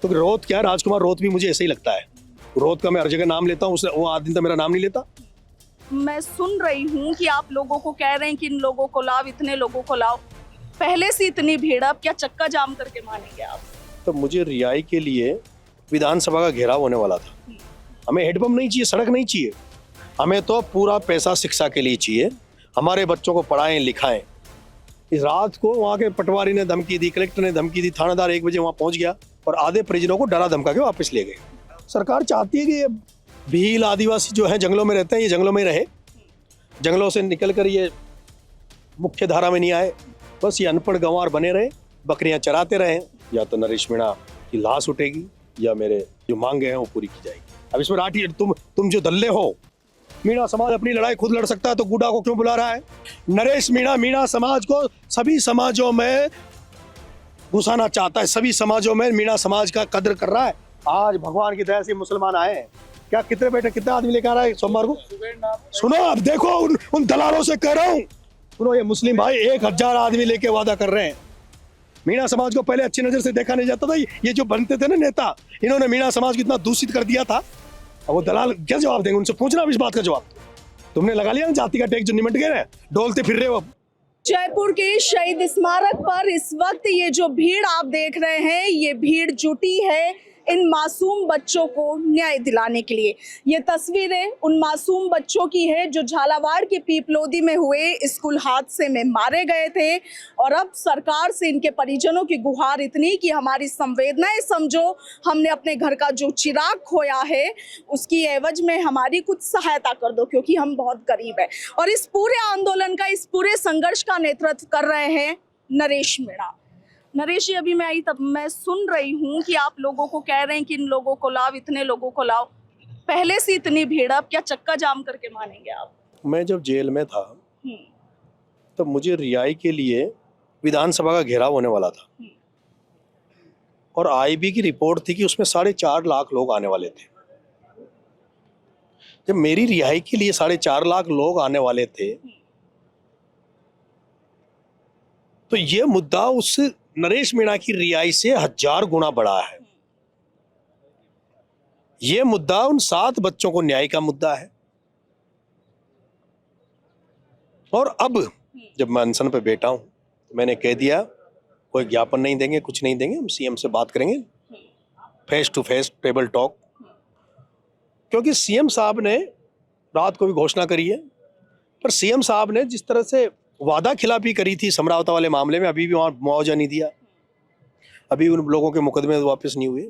तो रोत क्या, राजकुमार रोत भी मुझे ऐसे ही लगता है। रोत का मैं हर जगह नाम लेता हूँ, वो आदमी तो मेरा नाम नहीं लेता। मैं सुन रही हूँ कि आप लोगों को कह रहे हैं कि इन लोगों को लाओ, इतने लोगों को लाओ। पहले से इतनी भीड़, अब क्या चक्का जाम करके मानेंगे आप? तो मुझे रिहाई के लिए विधानसभा का घेराव होने वाला था। हमें हेडपंप नहीं चाहिए, सड़क नहीं चाहिए, हमें तो पूरा पैसा शिक्षा के लिए चाहिए। हमारे बच्चों को पढ़ाएं लिखाएं। इस रात को वहाँ के पटवारी ने धमकी दी, कलेक्टर ने धमकी दी, थानेदार 1 बजे वहाँ पहुँच गया और आधे परिजनों को डरा धमका के वापस ले गए। सरकार चाहती है कि ये भील आदिवासी जो है जंगलों में रहते हैं, ये जंगलों में ही रहे, जंगलों से निकल कर ये मुख्य धारा में नहीं आए। बस ये अनपढ़ गंवार बने रहे, बकरियां चराते रहे। या तो नरेश मीणा की लाश उठेगी या मेरे जो मांगे हैं वो पूरी की जाएगी। अब इसमें राठी तुम जो दल्ले हो, मीणा समाज अपनी लड़ाई खुद लड़ सकता है तो गुडा को क्यों बुला रहा है? नरेश मीणा समाज को सभी समाजों में घुसाना चाहता है, सभी समाजों में मीणा समाज का कदर कर रहा है। आज भगवान की दया से मुसलमान आए हैं, क्या कितने बेटे कितने आदमी लेकर आ रहा है सोमवार को? सुनो, अब देखो उन दलालों से कह रहा हूँ, सुनो, ये मुस्लिम भाई 1000 आदमी लेके वादा कर रहे हैं। मीणा समाज को पहले अच्छी नजर से देखा नहीं जाता था। ये जो बनते थे ना नेता, इन्होंने मीणा समाज को इतना दूषित कर दिया था। अब वो दलाल क्या जवाब देंगे? उनसे पूछना इस बात का जवाब। तुमने लगा लिया ना जाति का टैग, जो निमट गए हैं, डोलते फिर रहे हो। अब जयपुर के शहीद स्मारक पर इस वक्त ये जो भीड़ आप देख रहे हैं, ये भीड़ जुटी है इन मासूम बच्चों को न्याय दिलाने के लिए। ये तस्वीरें उन मासूम बच्चों की है जो झालावाड़ के पीपलोदी में हुए स्कूल हादसे में मारे गए थे। और अब सरकार से इनके परिजनों की गुहार इतनी कि हमारी संवेदनाएं समझो, हमने अपने घर का जो चिराग खोया है उसकी एवज में हमारी कुछ सहायता कर दो, क्योंकि हम बहुत गरीब हैं। और इस पूरे आंदोलन का, इस पूरे संघर्ष का नेतृत्व कर रहे हैं नरेश मीणा। नरेश जी, अभी मैं आई तब मैं सुन रही हूँ कि आप लोगों को कह रहे हैं कि इन लोगों को लाओ, इतने लोगों को लाओ। पहले से इतनी भीड़, अब क्या चक्का जाम करके मानेंगे आप? मैं जब जेल में था तब मुझे रिहाई के लिए विधानसभा का घेराव होने वाला था और आईबी की रिपोर्ट थी कि उसमें 4.5 लाख लोग आने वाले थे। जब मेरी रिहाई के लिए 4.5 लाख लोग आने वाले थे तो ये मुद्दा उस नरेश मीणा की रिहाई से 1000 गुना बड़ा है। ये मुद्दा उन 7 बच्चों को न्याय का मुद्दा है। और अब जब मैं अनशन पे बैठा हूं तो मैंने कह दिया, कोई ज्ञापन नहीं देंगे, कुछ नहीं देंगे, हम सीएम से बात करेंगे, face to face table talk. क्योंकि सीएम साहब ने रात को भी घोषणा करी है, पर सीएम साहब ने जिस तरह से वादा खिलाफी करी थी समरावता वाले मामले में, अभी भी वहां मुआवजा नहीं दिया, अभी उन लोगों के मुकदमे वापस नहीं हुए।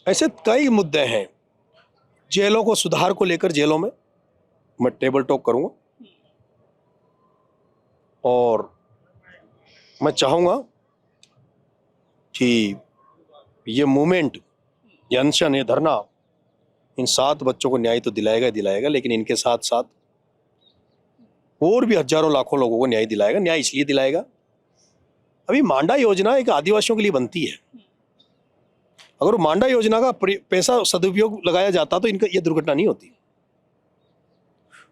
ऐसे कई मुद्दे हैं। जेलों को सुधार को लेकर जेलों में मैं टेबल टॉक करूंगा और मैं चाहूंगा कि ये मूवमेंट, ये अनशन, ये धरना इन 7 बच्चों को न्याय तो दिलाएगा, लेकिन इनके साथ साथ और भी हजारों लाखों लोगों को न्याय दिलाएगा। न्याय इसलिए दिलाएगा, अभी मांडा योजना एक आदिवासियों के लिए बनती है। अगर मांडा योजना का पैसा सदुपयोग लगाया जाता तो इनका ये दुर्घटना नहीं होती।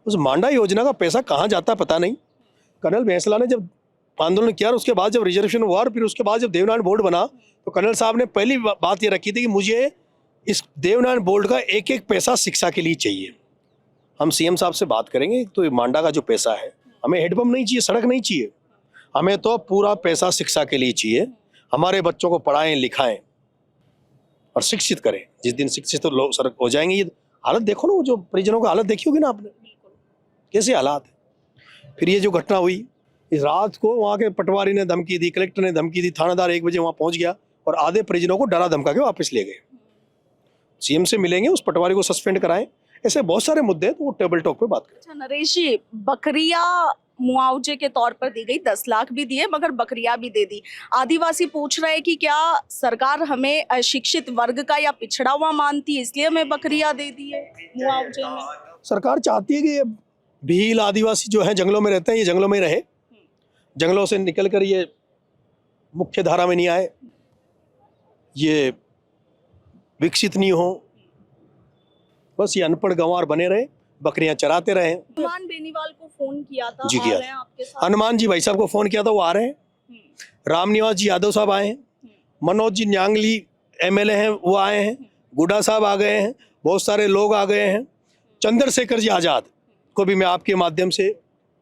उस मांडा योजना का पैसा कहाँ जाता है पता नहीं। कर्नल बैंसला ने जब आंदोलन किया, उसके बाद जब रिजर्वेशन हुआ और फिर उसके बाद जब देवनारायण बोर्ड बना, तो कर्नल साहब ने पहली बात ये रखी थी कि मुझे इस देवनारायण बोर्ड का एक एक पैसा शिक्षा के लिए चाहिए। हम सीएम साहब से बात करेंगे। तो मांडा का जो पैसा है, हमें हेडपंप नहीं चाहिए, सड़क नहीं चाहिए, हमें तो पूरा पैसा शिक्षा के लिए चाहिए। हमारे बच्चों को पढ़ाएं लिखाएं और शिक्षित करें। जिस दिन शिक्षित तो लोग सड़क हो जाएंगे। ये हालत देखो ना, वो जो परिजनों की हालत देखी होगी ना आपने, कैसे हालात है। फिर ये जो घटना हुई, इस रात को वहाँ के पटवारी ने धमकी दी, कलेक्टर ने धमकी दी, थानेदार 1 बजे वहाँ पहुँच गया और आधे परिजनों को डरा धमका के वापस ले गए। सीएम से मिलेंगे, उस पटवारी को सस्पेंड कराएं। ऐसे बहुत सारे मुद्दे हैं, तो वो टेबल टॉक पे बात करें। अच्छा नरेश जी, बकरिया मुआवजे के तौर पर दी गई, 10 लाख भी दिए मगर बकरिया भी दे दी। आदिवासी पूछ रहे हैं कि क्या सरकार हमें अशिक्षित वर्ग का या पिछड़ा हुआ मानती है, इसलिए हमें बकरिया दे दी है मुआवजे में? सरकार चाहती है कि ये भील आदिवासी जो है जंगलों में रहते हैं, ये जंगलों में ही रहे, जंगलों से निकल कर ये मुख्य धारा में नहीं आए, ये विकसित नहीं हो, बस ये अनपढ़ गंवार बने रहे, बकरियां चराते रहे। हनुमान बेनीवाल को फोन किया था, जी आ किया। रहे हैं आपके साथ? हनुमान जी भाई साहब को फोन किया था, वो आ रहे हैं। रामनिवास जी यादव साहब आए हैं, मनोज जी न्यांगली एमएलए हैं, वो आए हैं, गुड्डा साहब आ गए हैं, बहुत सारे लोग आ गए हैं। चंद्रशेखर जी आज़ाद को भी मैं आपके माध्यम से,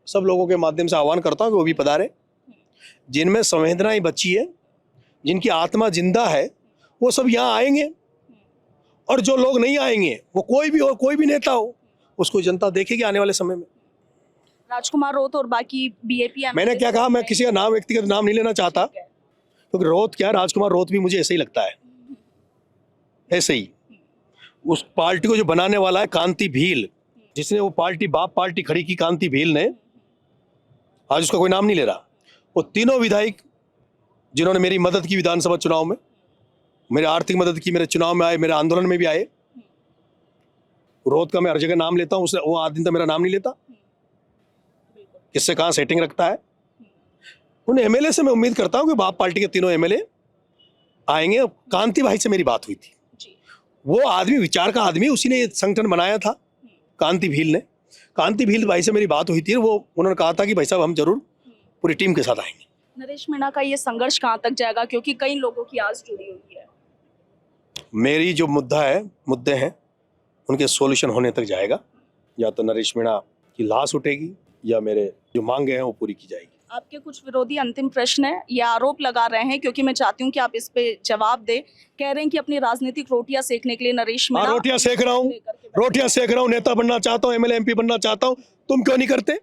सब लोगों के माध्यम से आह्वान करता हूँ कि वो भी पधारे। जिनमें संवेदनाएं बची है, जिनकी आत्मा जिंदा है, वो सब यहाँ आएंगे। और जो लोग नहीं आएंगे, वो कोई भी हो, कोई भी नेता हो, उसको जनता देखेगी आने वाले समय में। राजकुमार रोत और बाकी बीएपी मैंने क्या कहा, मैं किसी का नाम, व्यक्तिगत नाम नहीं लेना चाहता, क्योंकि रोत क्या, राजकुमार रोत भी मुझे ऐसे ही लगता है, ऐसे ही। उस पार्टी को जो बनाने वाला है कांति भील, जिसने वो पार्टी, बाप पार्टी खड़ी की कांति भील ने, आज उसका कोई नाम नहीं ले रहा। वो तीनों विधायक जिन्होंने मेरी मदद की विधानसभा चुनाव में, मेरी आर्थिक मदद की, मेरे चुनाव में आए, मेरे आंदोलन में भी आए। रोत का मैं हर जगह नाम लेता हूँ, उसने वो आज दिन तक मेरा नाम नहीं लेता। किससे कहाँ सेटिंग रखता है। उन एमएलए से मैं उम्मीद करता हूँ कि बाप पार्टी के तीनों एमएलए आएंगे। कांति भाई से मेरी बात हुई थी, वो आदमी विचार का आदमी, उसी ने ये संगठन बनाया था, कांति भील ने। कांति भील भाई से मेरी बात हुई थी, वो उन्होंने कहा था कि भाई साहब हम जरूर पूरी टीम के साथ आएंगे। नरेश मीणा का ये संघर्ष कहाँ तक जाएगा, क्योंकि कई लोगों की आस जुड़ी हुई है। मेरी जो मुद्दे हैं उनके सॉल्यूशन होने तक जाएगा। या तो नरेश मीणा की लाश उठेगी, या मेरे जो मांगे हैं वो पूरी की जाएगी। आपके कुछ विरोधी अंतिम प्रश्न है, ये आरोप लगा रहे हैं, क्योंकि मैं चाहती हूँ कि आप इस पे जवाब दे। कह रहे हैं कि अपनी राजनीतिक रोटियां सेकने के लिए नरेश मीणा, रोटियां सेक रहा हूँ, नेता बनना चाहता हूँ, एमएलए एमपी बनना चाहता हूँ। तुम क्यों नहीं करते?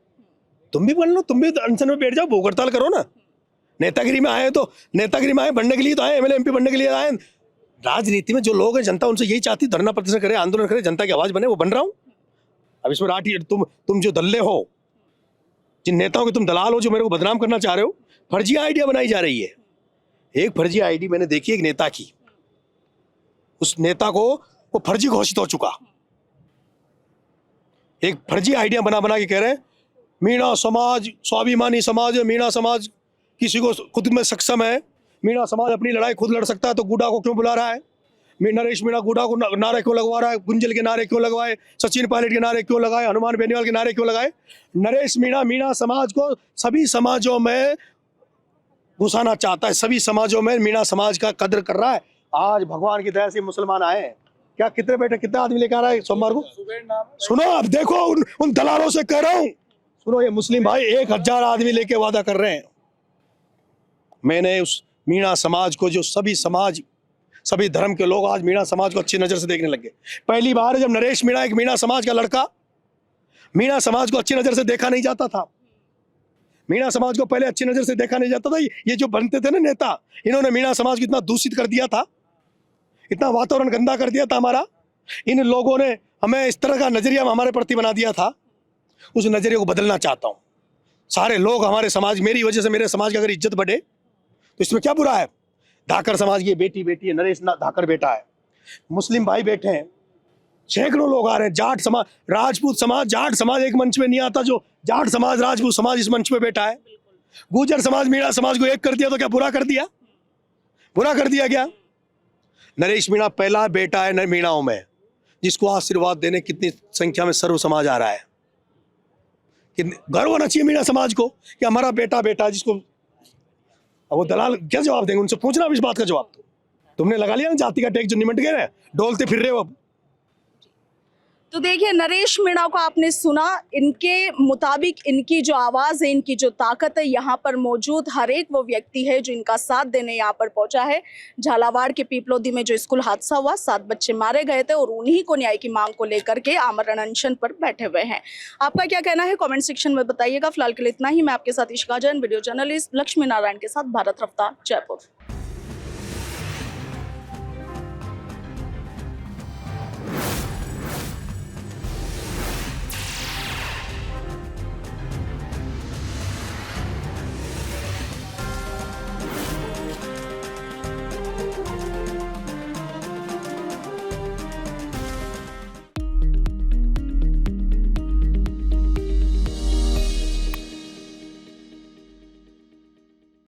तुम भी बन लो, तुम भी अनशन में बैठ जाओ, भूख हड़ताल करो ना। नेतागिरी में आए तो नेतागिरी में आए, बनने के लिए तो आए, एमएलए एमपी बनने के लिए आए। राजनीति में जो लोग हैं, जनता उनसे यही चाहती, धरना प्रदर्शन करे, आंदोलन करे, जनता की आवाज बने, वो बन रहा हूँ। अब इसमें राठी, तुम जो दल्ले हो, जिन नेताओं के तुम दलाल हो, जो मेरे को बदनाम करना चाह रहे हो, फर्जी आइडिया बनाई जा रही है। एक फर्जी आईडी मैंने देखी एक नेता की, उस नेता को वो फर्जी घोषित हो चुका। एक फर्जी आइडिया बना बना के कह रहे हैं मीणा समाज स्वाभिमानी समाज है, मीणा समाज किसी को खुद में सक्षम है, मीणा समाज अपनी लड़ाई खुद लड़ सकता है, तो गुड्डा को क्यों बुला रहा है? नरेश मीणा गुड्डा को नारे क्यों लगवा रहा है? गुंजल के नारे क्यों लगवाए? सचिन पायलट के नारे क्यों लगाए? हनुमान बेनीवाल के नारे क्यों लगाए? नरेश मीणा मीणा समाज को सभी समाजों में घुसाना चाहता है, सभी समाजों में मीणा समाज का कदर कर रहा है। आज भगवान की दया से मुसलमान आए हैं, क्या कितने बेटे, कितने आदमी लेकर आ रहा है सोमवार को? सुनो, अब देखो उन दलालों से कह रहा हूं, सुनो, ये मुस्लिम भाई 1000 आदमी लेके वादा कर रहे हैं। मैंने उस मीणा समाज को, जो सभी समाज, सभी धर्म के लोग आज मीणा समाज को अच्छी नजर से देखने लगे। पहली बार जब नरेश मीणा, एक मीणा समाज का लड़का, मीणा समाज को अच्छी नजर से देखा नहीं जाता था। मीणा समाज को पहले अच्छी नजर से देखा नहीं जाता था। ये जो बनते थे ना नेता, इन्होंने मीणा समाज को इतना दूषित कर दिया था, इतना वातावरण गंदा कर दिया था हमारा। इन लोगों ने हमें इस तरह का नजरिया हमारे प्रति बना दिया था। उस नजरिए को बदलना चाहता हूँ। सारे लोग हमारे समाज, मेरी वजह से मेरे समाज की अगर इज्जत बढ़े तो इसमें क्या बुरा है? धाकर समाज की बेटी है, नरेश धाकर बेटा है, मुस्लिम भाई बैठे हैं, सैकड़ों लोग आ रहे हैं, जाट समाज, राजपूत समाज, जाट समाज एक मंच में नहीं आता, जो जाट समाज, राजपूत समाज इस मंच में बैठा है। गुर्जर समाज, मीणा समाज को एक कर दिया तो क्या बुरा कर दिया? बुरा कर दिया क्या? नरेश मीणा पहला बेटा है मीणाओं में, जिसको आशीर्वाद देने कितनी संख्या में सर्व समाज आ रहा है। गर्व होना चाहिए मीणा समाज को कि हमारा बेटा जिसको, वो दलाल क्या जवाब देंगे? उनसे पूछना इस बात का जवाब। तुमने लगा लिया ना जाति का टैग, जो निमट गए, डोलते फिर रहे हो अब। तो देखिए, नरेश मीणा को आपने सुना, इनके मुताबिक इनकी जो आवाज़ है, इनकी जो ताकत है, यहाँ पर मौजूद हर एक वो व्यक्ति है जो इनका साथ देने यहाँ पर पहुंचा है। झालावाड़ के पीपलोदी में जो स्कूल हादसा हुआ, 7 बच्चे मारे गए थे, और उन्हीं को न्याय की मांग को लेकर के आमरण अनशन पर बैठे हुए हैं। आपका क्या कहना है कॉमेंट सेक्शन में बताइएगा। फिलहाल के लिए इतना ही। मैं आपके साथ इशिका जैन, वीडियो जर्नलिस्ट लक्ष्मी नारायण के साथ, भारत रफ्तार, जयपुर।